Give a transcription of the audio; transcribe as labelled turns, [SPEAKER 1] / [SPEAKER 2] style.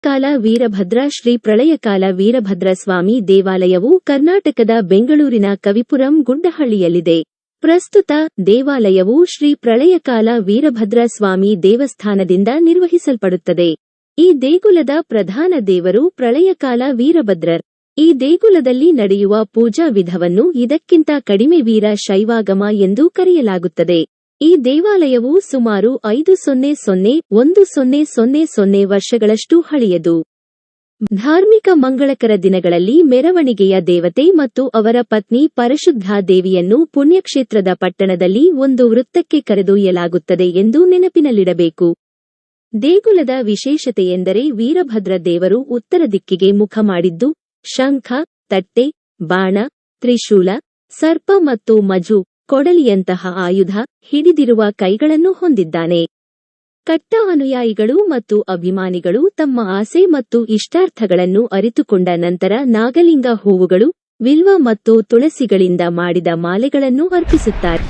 [SPEAKER 1] ಕಾಲ ವೀರಭದ್ರ ಶ್ರೀ ಪ್ರಳಯಕಾಲ ವೀರಭದ್ರ ಸ್ವಾಮಿ ದೇವಾಲಯವು ಕರ್ನಾಟಕದ ಬೆಂಗಳೂರಿನ ಕವಿಪುರಂ ಗುಡ್ಡಹಳ್ಳಿಯಲ್ಲಿದೆ. ಪ್ರಸ್ತುತ ದೇವಾಲಯವು ಶ್ರೀ ಪ್ರಳಯಕಾಲ ವೀರಭದ್ರ ಸ್ವಾಮಿ ದೇವಸ್ಥಾನದಿಂದ ನಿರ್ವಹಿಸಲ್ಪಡುತ್ತದೆ. ಈ ದೇಗುಲದ ಪ್ರಧಾನ ದೇವರು ಪ್ರಳಯಕಾಲ ವೀರಭದ್ರರ್. ಈ ದೇಗುಲದಲ್ಲಿ ನಡೆಯುವ ಪೂಜಾ ವಿಧವನ್ನು ಇದಕ್ಕಿಂತ ಕಡಿಮೆ ವೀರ ಶೈವಾಗಮ ಎಂದು ಕರೆಯಲಾಗುತ್ತದೆ. ಈ ದೇವಾಲಯವು ಸುಮಾರು 500–1000 ವರ್ಷಗಳಷ್ಟು ಹಳೆಯದು. ಧಾರ್ಮಿಕ ಮಂಗಳಕರ ದಿನಗಳಲ್ಲಿ ಮೆರವಣಿಗೆಯ ದೇವತೆ ಮತ್ತು ಅವರ ಪತ್ನಿ ಪರಿಶುದ್ಧಾ ದೇವಿಯನ್ನು ಪುಣ್ಯಕ್ಷೇತ್ರದ ಪಟ್ಟಣದಲ್ಲಿ ಒಂದು ವೃತ್ತಕ್ಕೆ ಕರೆದೊಯ್ಯಲಾಗುತ್ತದೆ ಎಂದು ನೆನಪಿನಲ್ಲಿಡಬೇಕು. ದೇಗುಲದ ವಿಶೇಷತೆಯೆಂದರೆ ವೀರಭದ್ರ ದೇವರು ಉತ್ತರ ದಿಕ್ಕಿಗೆ ಮುಖ ಮಾಡಿದ್ದು, ಶಂಖ, ತಟ್ಟೆ, ಬಾಣ, ತ್ರಿಶೂಲ, ಸರ್ಪ ಮತ್ತು ಮಜು, ಕೊಡಲಿಯಂತಹ ಆಯುಧ ಹಿಡಿದಿರುವ ಕೈಗಳನ್ನು ಹೊಂದಿದ್ದಾನೆ. ಕಟ್ಟ ಅನುಯಾಯಿಗಳು ಮತ್ತು ಅಭಿಮಾನಿಗಳು ತಮ್ಮ ಆಸೆ ಮತ್ತು ಇಷ್ಟಾರ್ಥಗಳನ್ನು ಅರಿತುಕೊಂಡ ನಂತರ ನಾಗಲಿಂಗ ಹೂವುಗಳು, ವಿಲ್ವ ಮತ್ತು ತುಳಸಿಗಳಿಂದ ಮಾಡಿದ ಮಾಲೆಗಳನ್ನು ಅರ್ಪಿಸುತ್ತಾರೆ.